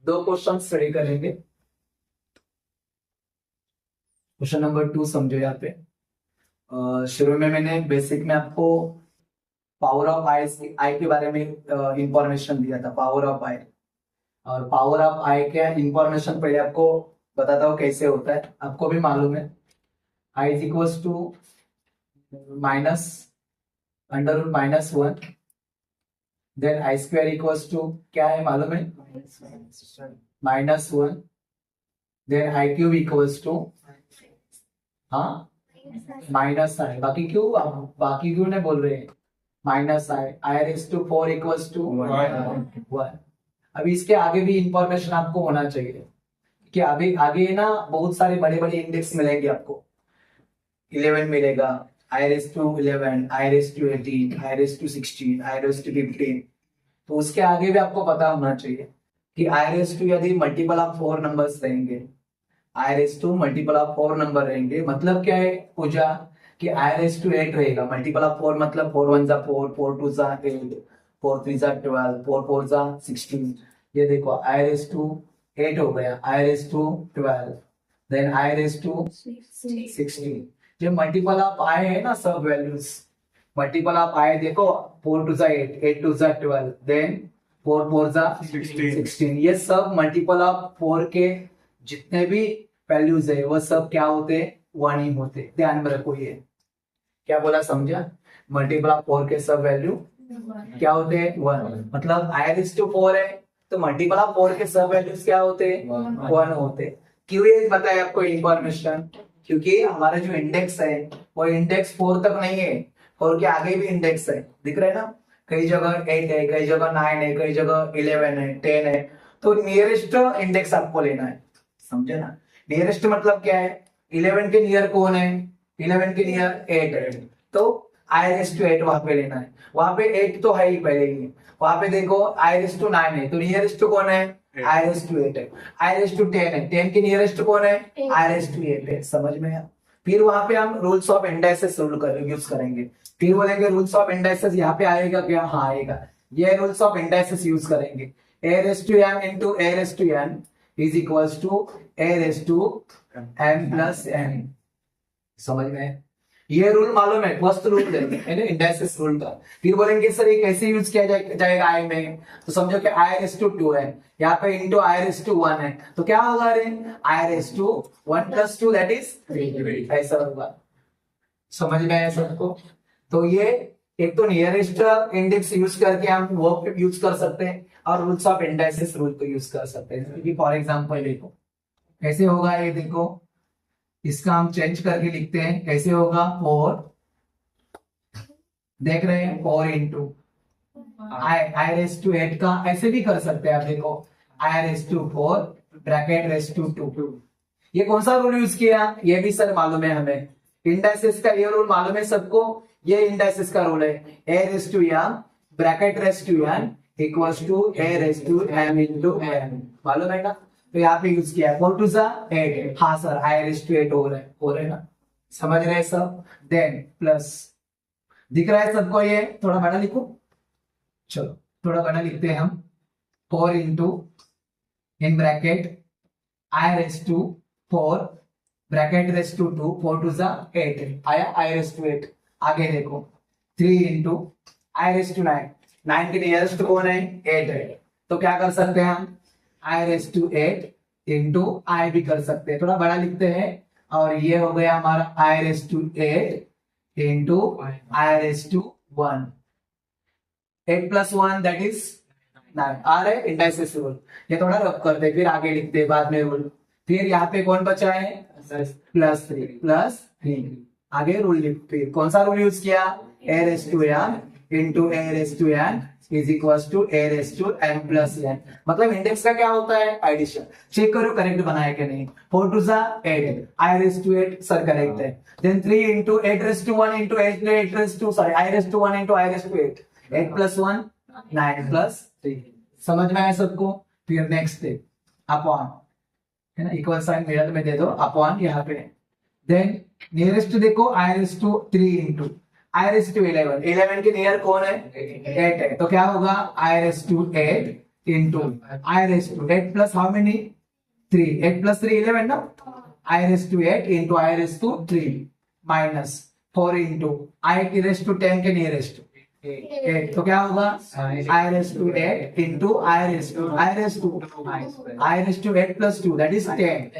दो question study करेंगे। Question number 2 समझो यहाँ पे। शुरू में मैंने बेसिक में आपको पावर ऑफ आई के बारे में इंफॉर्मेशन दिया था, पावर ऑफ आई। और पावर ऑफ आई के इंफॉर्मेशन पहले आपको बताता हूँ कैसे होता है। आपको भी मालूम है i is equals to minus under root -1, then i square equals to क्या है मालूम है, -1, then i cube equals to हाँ माइनस आई। बाकी क्यों नहीं बोल रहे हैं, minus i raise to 4 equals to 1। अभी इसके आगे भी इंफॉर्मेशन आपको होना चाहिए कि अभी आगे ना बहुत सारे बड़े बड़े इंडेक्स मिलेंगे आपको। 11 मिलेगा, i raise to 11, i raise to 18, i raise to 16, i raise to 15। तो उसके आगे भी आपको पता होना चाहिए कि आई रेस टू यदि मल्टीपल ऑफ 4 नंबर्स रहेंगे, i raise to multiple of 4 number रहेंगे, मतलब क्या है पूजा कि आई रेस टू 8 रहेगा। मल्टीपल ऑफ 4 मतलब 4 1 जा 4, 4 2 जा 8, 4 3 जा 12, 4 4 जा 16। ये देखो आई रेस टू 8 हो गया, i raise to 12, then i raise to 16। जो मल्टीपल ऑफ आई है ना सब वैल्यूज, मल्टीपल ऑफ आई देखो 4 2 जा 8, 8 2 जा 12, देन 4 4 जा 16। ये सब मल्टीपल ऑफ 4 के जितने भी वैल्यूज है वो सब क्या होते, 1 ही होते। ध्यान में रखो, ये क्या बोला समझा, मल्टीपल ऑफ 4 के सब वैल्यू क्या होते हैं, 1। मतलब आई रेस टू 4 है तो मल्टीपल ऑफ 4 के सब वैल्यूज क्या होते, 1 होते। क्यों ये बताया आपको इंफॉर्मेशन, क्योंकि हमारा जो इंडेक्स है वो इंडेक्स 4 तक नहीं है, 4 के आगे भी इंडेक्स है, दिख रहा है ना। कई जगह 8 है, कई जगह 9 है, कई जगह 11 है, 10 है। तो नियरेस्ट इंडेक्स आपको लेना है, समझे ना। नियरेस्ट मतलब क्या है, 11 के नियर कौन है, 11 के नियर 8 है, तो आई रेस टू 8 वहां पे लेना है। वहां पे 8 तो है ही पहले ही, वहां पे देखो आई रेस टू 9 है तो नियरेस्ट कौन है, आई रेस टू 8 है। आई रेस टू 10 है, 10 के नियरेस्ट कौन है, आई रेस टू 8 है। समझ में है। फिर वहां पे हम रूल्स ऑफ इंडाइसेस यूज करेंगे। फिर बोलेंगे रूल्स ऑफ इंडाइसेस यहाँ पे आएगा क्या, हाँ आएगा। ये रूल्स ऑफ इंडाइसेस यूज करेंगे। a raise to m into a raise to n is equals to a raise to m plus n। समझ में, ये रूल मालूम है, फर्स्ट रूल है ना इंडाइसेस रूल का। फिर बोलेंगे सर ये कैसे यूज किया जाएगा आई में, तो समझो कि आई रेस टू 2 है, यहाँ पे इंटू आई रेस टू 1 है, तो क्या होगा रे, i raise to 1 plus 2 that is 3, ऐसा होगा। समझ में आया सबको। तो ये एक तो नियरेस्ट इंडेक्स यूज करके हम वर्क यूज कर सकते हैं और रूल्स ऑफ इंडाइसेस रूल को यूज कर सकते हैं। क्योंकि फॉर एग्जांपल देखो कैसे होगा, ये देखो इसका हम चेंज करके लिखते हैं, कैसे होगा 4, देख रहे हैं 4 इंटू आई रेस टू 8 का ऐसे भी कर सकते हैं आप। देखो i raise to 4 bracket raise to 2। ये कौन सा रूल यूज किया, ये भी सर मालूम है हमें। इंडाइसेस का ये रूल मालूम है सबको, ये इंडाइसेस का रूल है, a raise to m bracket raise to n equals to a raise to m into n, मालूम है ना। तो यहाँ पे यूज किया 4 2 जा 8, हाँ सर आई रेस टू 8 हो रहे ना, समझ रहे सब। देन प्लस, दिख रहा है सबको, ये थोड़ा बड़ा लिखो, चलो थोड़ा बड़ा लिखते हैं हम। 4 into in bracket i raise to 4 bracket raise to 2, 4 2 जा 8 आया आई रेस टू 8। आगे देखो 3 इंटू आई रेस टू 9, 9 के नियरेस्ट कौन है, 8 है, तो क्या कर सकते हैं हम, आई रेस टू 8 इंटू आई भी कर सकते हैं, थोड़ा बड़ा लिखते हैं। और ये हो गया हमारा i raise to 8 into i raise to 1, 8 plus 1 that is 9। आ रहे इंडाइसेस रूल, ये थोड़ा रफ करते फिर आगे लिखते बाद में रूल। फिर यहाँ पे कौन बचा है, +3 आगे रूल लिखते, कौन सा रूल यूज किया, a raise to m into a raise to n is equals to a raise to m plus n। मतलब इंडेक्स का क्या होता है, एडिशन। चेक करो करेक्ट बनाया कि नहीं। 4 2 जा 8, i raise to 8 sir correct है। Then 3 into 8 raise to 1 into 8 raise to sorry i raise to 1 into i raise to 8, 8 plus 1 9 plus 3। समझ में आया सबको। फिर नेक्स्ट है अपॉन, है ना, इक्वल साइन मिडल में दे दो अपॉन यहाँ पे। देन नियरेस्ट देखो i raise to 3 into i raise to 11, 11 के नियर कौन है, 8 है, तो क्या होगा आई raise to 8 into I raised to 8 plus how many? 3. 8 plus 3 11 ना? I raised to 8 into I raised to 3 minus 4 into I raised to 10 के नहीं raised to 8. तो क्या होगा? I raised to 8 into I raised to 8 plus 2 that is 10.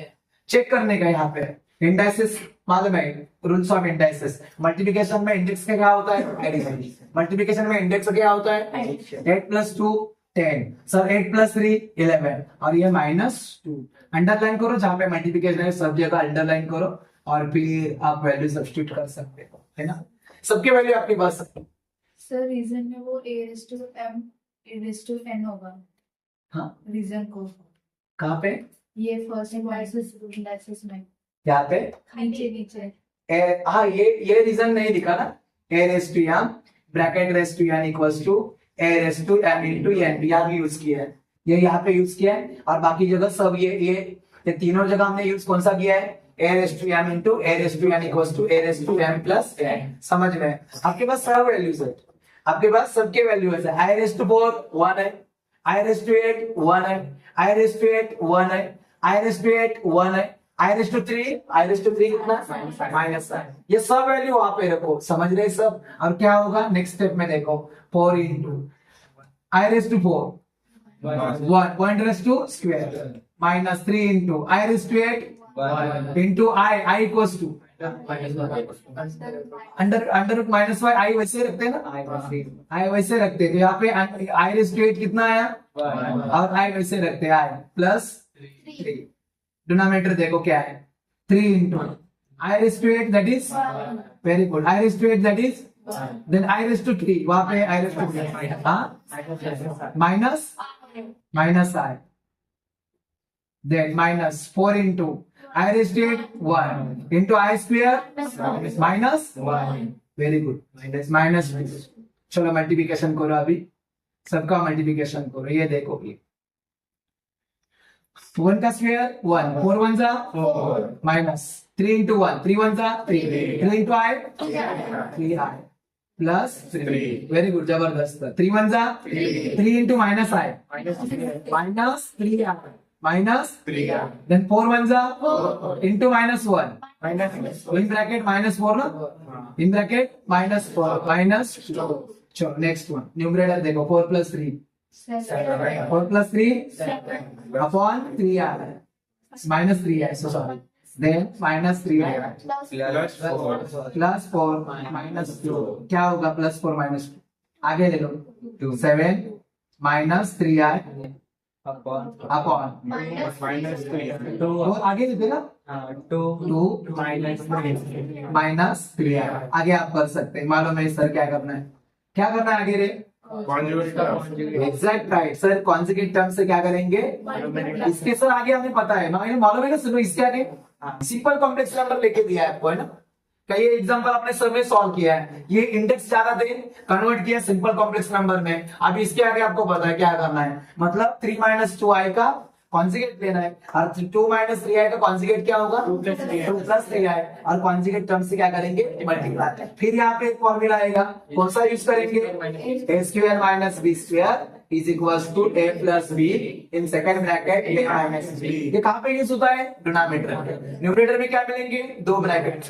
Check करने का यहाँ पे इंडाइसेस मालूम है, रूल्स ऑफ इंडाइसेस. मल्टीप्लिकेशन में इंडेक्स का क्या होता है? एडिशन. मल्टीप्लिकेशन में इंडेक्स का क्या होता है? 8 प्लस 2 10. सर 8 प्लस 3 11 और ये -2. अंडरलाइन करो जहां पे मल्टीप्लिकेशन है, सब जगह अंडरलाइन करो और फिर आप वैल्यू सब्स्टिट्यूट कर सकते हो, है ना. सबके वैल्यू आपके पास. सर रीजन में वो a raised to m a raised to n होगा. हाँ, रीजन को कहाँ पे? ये फर्स्ट इंडाइसिस में यहाँ पे नीचे नीचे. हाँ, ये रीजन नहीं दिखा ना. a raised to m bracket raised to n equals to a raised to m into n यहाँ भी यूज किया है, ये यहाँ पे यूज किया है. और बाकी जगह सब ये तीनों जगह हमने यूज कौन सा किया है? a raised to m into a raised to n equals to a raised to m plus n. समझ में? आपके पास सब वैल्यूज है, आपके पास सबके वैल्यू है. I raised to 4 1 है, I raised to 8 1 है, I raised to 8 1 है, I raised to 8 1 है, I raised to 3 कितना? माइनस है. ये सब वैल्यू वहां पे रखो, समझ रहे सब. और क्या होगा नेक्स्ट स्टेप में देखो, 4 into I raised to 4 1 raised to square minus 3 into I raised to 8 into I equals to under minus y. I वैसे रखते हैं ना, आई वैसे रखते हैं. तो यहाँ पे आई रेस टू 8 कितना आया? और आई वैसे रखते हैं, आई प्लस 3. डिनोमिनेटर देखो क्या है? 3 into i raise to 8 that is very good. I raise to 8 that is then i raise to 3. वहां पे आई रेस टू 3 हाँ minus i then minus 4 into I raised to 1 into I square minus 1. Very good. -2. चलो multiplication करो, अभी सबका multiplication करो. ये देखो, ये 1 का स्क्वायर 1 4 1 जा 4 minus 3 into 1 3 1 जा 3 3 into I 3I plus 3. Very good, जबरदस्त. 3 1 जा 3 into minus I minus 3I minus 3 then 4 1 जा into -1 in bracket -4 ना, in bracket -4 -2. चलो नेक्स्ट वन, न्यूमरेटर देखो 4 plus 3 4 plus 3 upon 3 आ रहा है, -3 so sorry. then -3 plus 4 -2 क्या होगा? +4 -2 आगे ले लो 7 -3i अपॉन -3 और आगे लिखे ना 2 -3 आगे आप कर सकते हैं. मालूम है सर क्या करना है? क्या करना है आगे रे? Exact right sir. Conjugate term से क्या करेंगे? इसके सर आगे हमें पता है मालूम है ना. सुनो, इसके आगे सिंपल कॉम्प्लेक्स नंबर लेके दिया है आपको, है ना. कई एग्जांपल आपने सब में सॉल्व किया है. ये इंडेक्स ज्यादा दे कन्वर्ट किया सिंपल कॉम्प्लेक्स नंबर में. अब इसके आगे आपको पता है क्या करना है. मतलब 3 - 2i का कॉन्जुगेट लेना है और 2 - 3i का कॉन्जुगेट क्या होगा? 2 + 3i और कॉन्जुगेट टर्म से क्या करेंगे? मल्टीप्लाई. फिर यहाँ पे एक फॉर्मूला आएगा, कौन सा यूज करेंगे? a² - b² is equals to a plus b in second bracket a minus b. ये कहाँ पे यूज होता है? डिनोमिनेटर. न्यूमरेटर में क्या मिलेंगे? 2 ब्रैकेट.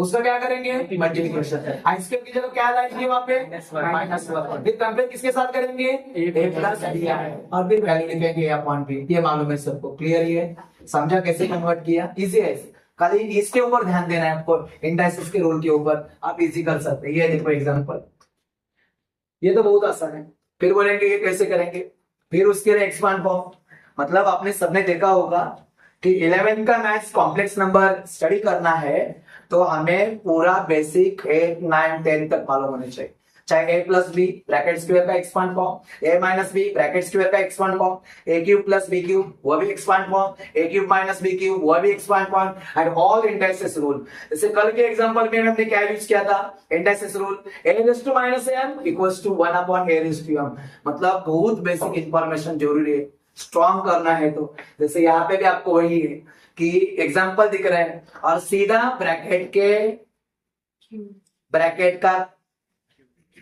उसका क्या करेंगे? मल्टीप्लिकेशन. आई स्क्वायर की जगह क्या लाएंगे वहाँ पे? -1. फिर कंपेयर किसके साथ करेंगे? a plus b और फिर वैल्यू लिखेंगे अपॉन b. ये मालूम है सबको, क्लियर ही है. समझा कैसे कन्वर्ट किया? इजी है. खाली इसके ऊपर ध्यान देना है आपको, इंडाइसिस के रूल के ऊपर. आप इजी कर सकते हैं. ये देखो एग्जांपल, ये तो बहुत आसान है. फिर बोलेंगे ये कैसे करेंगे? फिर उसके लिए एक्सपांड फॉर्म. मतलब आपने सबने देखा होगा कि 11 का मैथ्स कॉम्प्लेक्स नंबर स्टडी करना है तो हमें पूरा बेसिक 8 9 10 तक मालूम होने चाहिए. चाहे a plus b bracket square का expand form, a minus b bracket square का expand form, a³ plus b³ वो भी expand form, a³ minus b³ वो भी expand form, and all indices rule. जैसे कल के एग्जांपल में हमने क्या यूज किया था? Indices rule. a raised to -m equals to 1 upon a raised to m. मतलब बहुत बेसिक इंफॉर्मेशन जरूरी है, स्ट्रॉन्ग करना है. तो जैसे यहाँ पे भी आपको वही है कि एग्जांपल दिख रहे हैं और सीधा ब्रैकेट का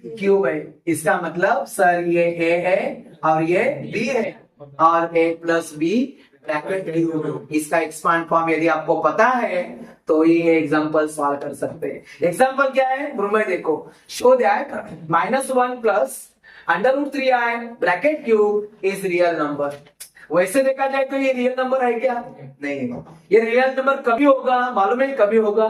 क्यूब है. इसका मतलब सर ये a है और ये b है. और a plus b bracket cube, इसका एक्सपांड फॉर्म यदि आपको पता है तो ये एग्जांपल सॉल्व कर सकते हैं। एग्जांपल क्या है में देखो, show that -1 plus √3i bracket cube is real number. वैसे देखा जाए तो ये रियल नंबर है क्या? नहीं, ये रियल नंबर कभी होगा मालूम है? कभी होगा,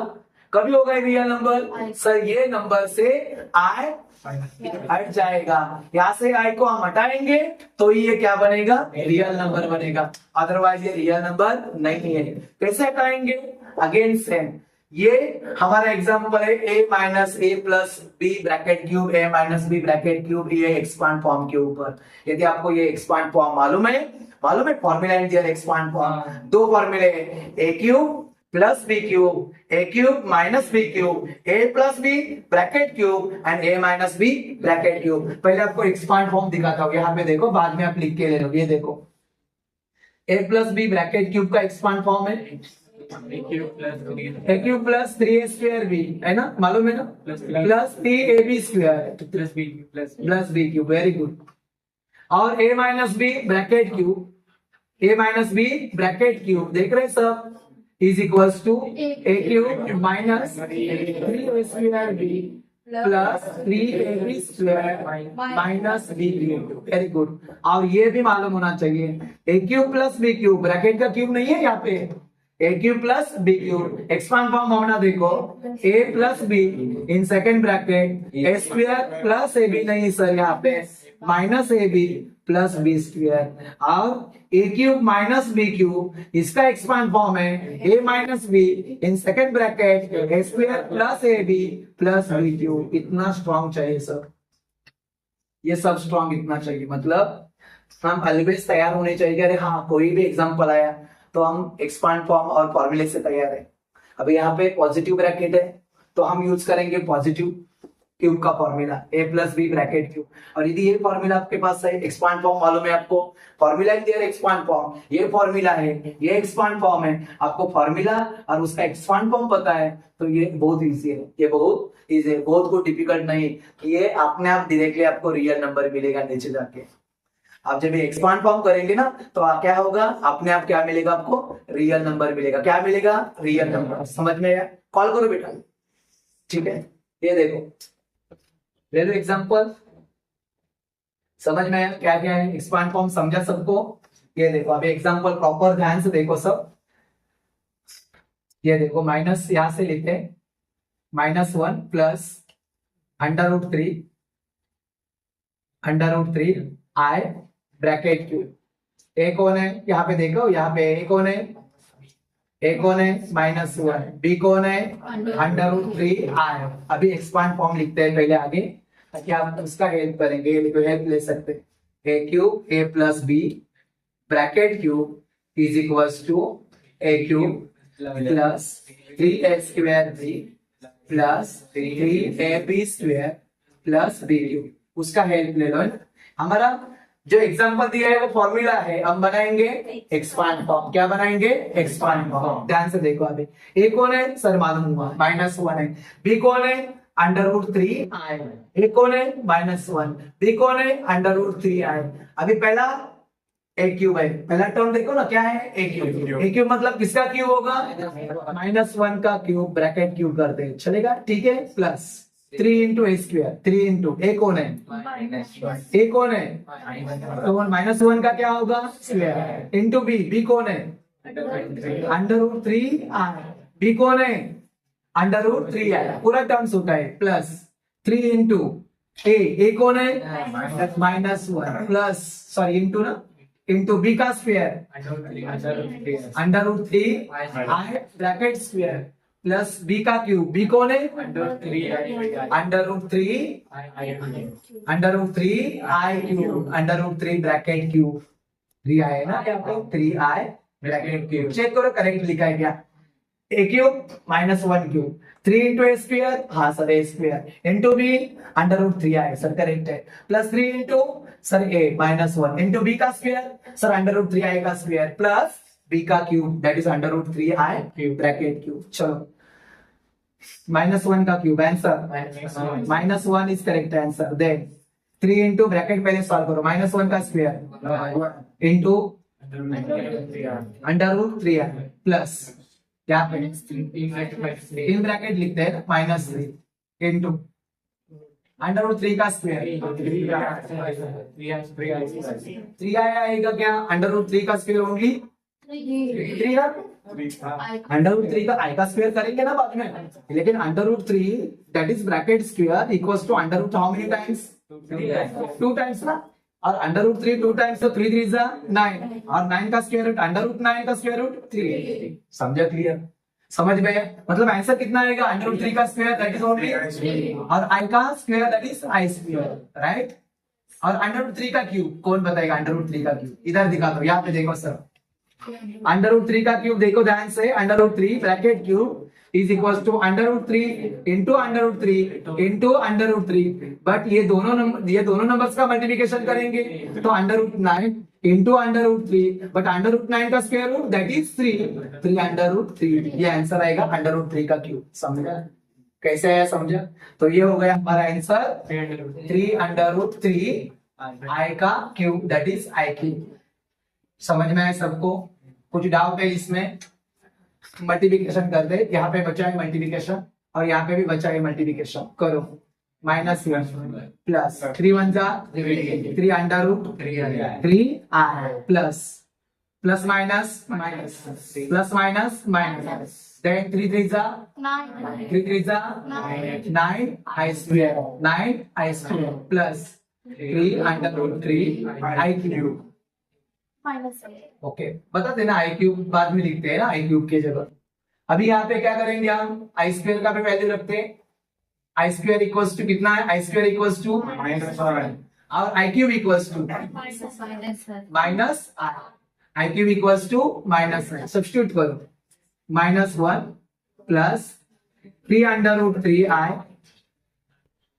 कभी होगा ये रियल नंबर? सर ये नंबर से i हट जाएगा, यहाँ से i को हम हटाएंगे तो ये क्या बनेगा? रियल नंबर बनेगा, अदरवाइज ये रियल नंबर नहीं है। कैसे हटाएंगे? अगेन सेम, ये हमारा एग्जांपल है a minus a plus b bracket cube, a minus b bracket cube, ये एक्सपांड फॉर्म के ऊपर। यदि आपको ये एक्सपांड फॉर्म मालूम है फॉर्मूला इन एक्सपांड फॉर्म, दो फॉर्मूले a cube plus b cube, a cube minus b cube, a plus b bracket cube and a minus b bracket cube. पहले आपको एक्सपांड फॉर्म दिखाता हूँ, यहाँ पे देखो, बाद में आप लिख के ले लो। ये देखो a plus b bracket cube का एक्सपांड फॉर्म है a cube plus 3a square b, है ना? मालूम है ना? Plus 3ab square plus b cube, very good. और a minus b bracket cube, a minus b bracket cube, देख रहे सब, is equals to a cube minus 3a square b plus 3ab square minus b cube, very good. और ये भी मालूम होना चाहिए a cube plus b cube, bracket का क्यूब नहीं है यहाँ पे, a cube plus b cube, expand form होना देखो a plus b in second bracket a square plus ab, नहीं सर यहाँ पे minus ab plus b square, और a cube minus b cube, इसका एक्सपांड फॉर्म है a minus b in second bracket a square plus a b plus b cube. इतना strong चाहिए sir, ये सब स्ट्रॉन्ग इतना चाहिए, मतलब हम ऑलवेज तैयार होने चाहिए। अरे हाँ, कोई भी एग्जांपल आया तो हम एक्सपांड फॉर्म और फॉर्मूले से तैयार है। अभी यहाँ पे पॉजिटिव ब्रैकेट है तो हम यूज करेंगे पॉजिटिव क्यूब का formula a plus b bracket cube. और यदि ये फॉर्मूला आपके पास है, एक्सपांड फॉर्म मालूम है आपको, formula in their expand form, ये फॉर्मूला है, ये एक्सपांड फॉर्म है, आपको फॉर्मूला और उसका एक्सपांड फॉर्म पता है तो ये बहुत इजी है, ये बहुत इजी है, बहुत कुछ डिफिकल्ट नहीं। ये अपने आप डायरेक्टली आपको रियल नंबर मिलेगा नीचे जाके। आप जब एक्सपांड फॉर्म करेंगे ना तो क्या होगा, अपने आप क्या मिलेगा? आपको रियल नंबर मिलेगा। क्या मिलेगा? Real number. समझ में आया? कॉल करो बेटा, ठीक है? ये देखो, ले लो एग्जांपल, समझ में आया क्या क्या है? एक्सपांड फॉर्म समझा सबको? ये देखो अभी एग्जांपल प्रॉपर ध्यान से देखो सब। ये देखो माइनस यहां से लिखते हैं -1 प्लस √3 i ब्रैकेट क्यूब। ए कौन है? यहाँ पे देखो, यहाँ पे ए कौन है? ए कौन है? -1। बी कौन है? √3i। अभी एक्सपांड फॉर्म लिखते हैं पहले आगे, ताकि आप उसका हेल्प करेंगे, हेल्प ले सकते हैं। A cube a plus b bracket cube is equals to a cube plus 3a square b plus 3ab square plus b cube. उसका हेल्प ले लो। हमारा जो एग्जांपल दिया है वो फॉर्मूला है, हम बनाएंगे एक्सपांड फॉर्म। क्या बनाएंगे? Expand form. ध्यान से देखो अभी, ए कौन है? सर मालूम हुआ -1 है। बी कौन है? √3i। ए कौन है? -1। बी कौन है? √3i। अभी पहला ए क्यूब है, पहला टर्म देखो ना क्या है? A cube. ए क्यूब मतलब किसका क्यूब होगा? -1 का क्यूब, ब्रैकेट क्यूब करते हैं, चलेगा? ठीक है? Plus 3 into a square, 3 into ए कौन है? ए कौन है? तो -1 का क्या होगा? स्क्वायर इंटू बी, बी कौन है? √3i। बी कौन है? √3i। पूरा टर्म्स होता है, प्लस 3 इंटू ए कौन है? -1 प्लस सॉरी इंटू ना, इंटू बी का square √3i bracket square plus b का क्यूब, बी कौन है? √3i cube, √3 bracket cube, 3i है ना यहाँ पे, 3i ब्रैकेट क्यूब। चेक करो करेक्ट लिखा है क्या? A cube -1 cube, 3 into a square, हाँ sir a square, into b √3i, sir correct है, plus 3 into sir a -1 into b का स्क्वायर, सर √3i का स्क्वायर, प्लस बी का cube that is √3i cube bracket cube. चलो -1 का cube answer, -1 is correct answer. Then 3 into bracket पहले solve करो, -1 का square into under root 3 प्लस क्या इन ब्रैकेट लिखते हैं -3 इंटू अंडर रूट 3 का स्क्वायर 3 आएगा क्या, अंडर रूट 3 का स्क्वायर ओनली 3 ना, अंडर रूट 3 का आई का स्क्वायर करेंगे ना बाद में, लेकिन under root 3 that is bracket square equals to under root how many times 2 times ना, और अंडर रूट 3 2 टाइम्स तो 3 3 9 और 9 का स्क्वायर रूट अंडर रूट 9 का स्क्वायर रूट 3। समझा, क्लियर, समझ में, मतलब आंसर कितना आएगा, अंडर रूट 3 का स्क्वायर दैट इज ओनली और आई का square that is I square, right, और अंडर रूट 3 का क्यूब कौन बताएगा, अंडर रूट 3 का क्यूब इधर दिखा दो, यहाँ पे देखो सर, अंडर रूट 3 का क्यूब देखो ध्यान से, under root 3 bracket cube is equal to under root 3 into under root 3 into under root 3, but ये दोनों नंबर्स का मल्टीप्लिकेशन करेंगे तो under root 9 into under root 3, but under root 9 का square root that is 3 under root 3, ये answer आएगा under root 3 का क्यूब। समझा कैसे है, समझा, तो ये हो गया हमारा आंसर 3 अंडर रूट 3 आई का cube that is I cube. समझ में आया सबको, कुछ डाउट है इसमें, मल्टीप्लिकेशन कर दे, यहाँ पे बचा है मल्टीप्लिकेशन और यहाँ पे भी बचा है मल्टीप्लिकेशन, करो -1 प्लस 3 1 जा 3 under root 3 i plus minus plus minus then 3 3 जा 9 i square plus 3 under root 3 i cube. Okay, बता देना आई क्यूब बाद में लिखते हैं ना, आई क्यूब की जगह। अभी यहाँ पे क्या करेंगे हम, आई स्क्वायर का भी वैल्यू रखते हैं, आई स्क्वायर इक्वल्स टू कितना है, आई स्क्वायर इक्वल्स टू और i cube equals to minus i cube equals to -1, substitute करो, -1 plus 3 under root 3 i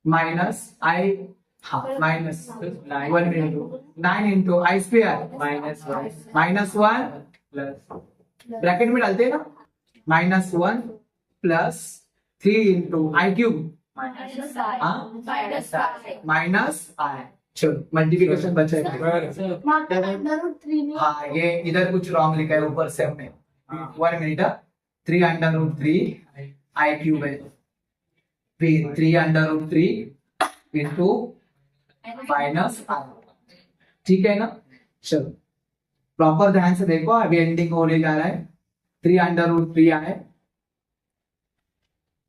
minus i minus 9 into i square -1 bracket में डालते हैं ना, -1 plus 3 into i cube minus i, चलो multiplication बचेगा। हाँ, ये इधर कुछ रॉन्ग लिखा है ऊपर से हमने, 1 minute, 3 under root 3 i cube है, फिर 3 अंडर रूट 3 इंटू माइनस आई, ठीक है ना। चलो प्रॉपर ध्यान से देखो, अभी एंडिंग होने जा रहा है, 3 अंडर रूट 3 आए,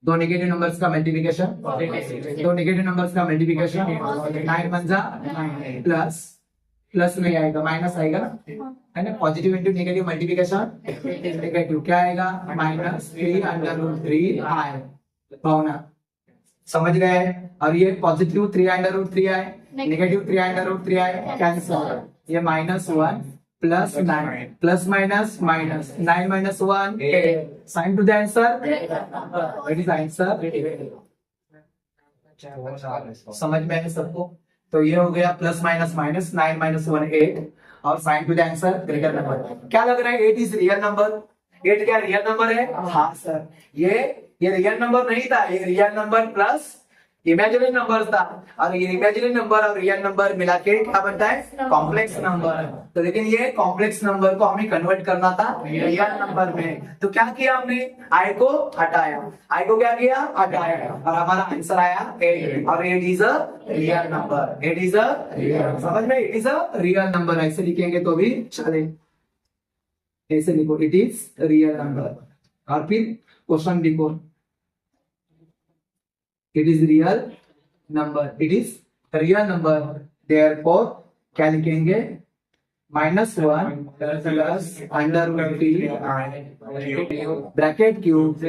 दो नेगेटिव नंबर्स का मल्टीप्लिकेशन 9 पंजा प्लस में आएगा माइनस आएगा ना, है ना, positive into negative multiplication negative, क्या आएगा -3 अंडर रूट 3 आए, पाउना समझ गए। और ये पॉजिटिव 3 अंडर रूट 3 आए, नेगेटिव 3 अंडर रूट 3 आए, कैंसिल, ये -1 plus 9 plus minus 9 minus 1 8, sign to the answer, what is answer, समझ में है सबको। तो ये हो गया प्लस माइनस 9 minus 1 8 और sign to the answer greater number. क्या लग रहा है 8 इज रियल नंबर, 8 क्या रियल नंबर है, हाँ सर, ये रियल नंबर नहीं था, ये real number plus imaginary number था, और ये इमेजिनरी नंबर और रियल नंबर मिला के क्या बनता है, कॉम्प्लेक्स नंबर। तो लेकिन ये कॉम्प्लेक्स नंबर को हमें कन्वर्ट करना था रियल नंबर में, तो क्या किया हमने, आई को हटाया, आई को क्या किया, हटाया, और हमारा आंसर आया 8, और 8 is a real number, 8 is a real, समझ में, it is a real number, ऐसे लिखेंगे तो भी चले, ऐसे लिखो, इट इज रियल नंबर, और फिर क्वेश्चन लिखो, it is real number, it is real number, therefore क्या लिखेंगे, -1 plus under root 3 bracket cube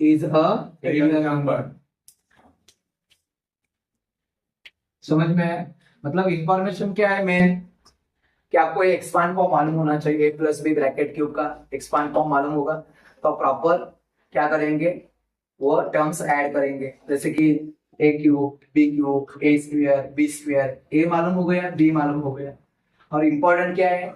is a real number. समझ में, मतलब इंफॉर्मेशन क्या है मेन, कि आपको ये एक्सपांड फॉर्म मालूम होना चाहिए, प्लस बी ब्रैकेट क्यूब का एक्सपांड फॉर्म मालूम होगा तो प्रॉपर क्या करेंगे, वो टर्म्स ऐड करेंगे, जैसे कि ए क्यूब बी क्यूब ए स्क्वायर बी स्क्वायर, ए मालूम हो गया, बी मालूम हो गया, और इम्पोर्टेंट क्या है,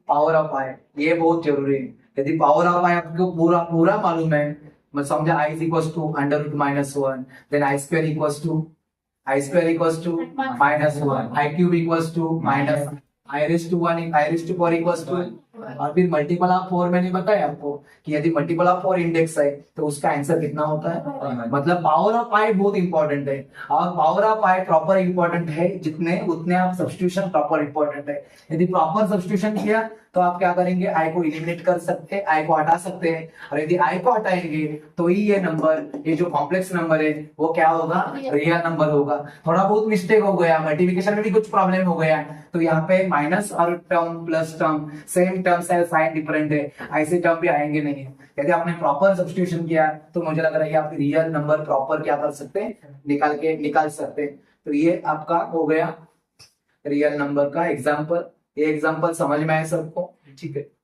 पावर ऑफ आई, ये बहुत जरूरी है। यदि पावर ऑफ आई आपको पूरा मालूम है, मैं समझा i is equal to under root -1, then i square equal to i square equals to -1, i cube equals to minus i raise to 1, i raise to 4 equals to, और फिर मल्टीपल ऑफ 4 मैंने बताया आपको कि यदि मल्टीपल ऑफ 4 इंडेक्स है तो उसका आंसर कितना होता है। मतलब पावर ऑफ पाई बहुत इंपॉर्टेंट है, और power of pi proper important है जितने उतने आप सब्स्टिट्यूशन प्रॉपर इंपॉर्टेंट है। यदि प्रॉपर सब्स्टिट्यूशन किया तो आप क्या करेंगे, आई को एलिमिनेट कर सकते हैं, आई को हटा सकते हैं, और यदि आई को हटाएंगे तो ही ये नंबर, ये जो कॉम्प्लेक्स नंबर है वो क्या होगा, रियल नंबर होगा। थोड़ा बहुत मिस्टेक हो गया, मल्टीप्लिकेशन में भी कुछ प्रॉब्लम हो गया तो यहाँ पे माइनस और term plus term same terms है, साइन डिफरेंट है, ऐसे टर्म भी आएंगे नहीं। यदि आपने प्रॉपर सब्स्टिट्यूशन किया तो मुझे लग रहा है कि आप रियल नंबर प्रॉपर क्या कर सकते हैं, निकाल सकते हैं। तो ये आपका हो गया रियल नंबर का एग्जाम्पल। ये एग्जाम्पल समझ में आया सबको? ठीक है।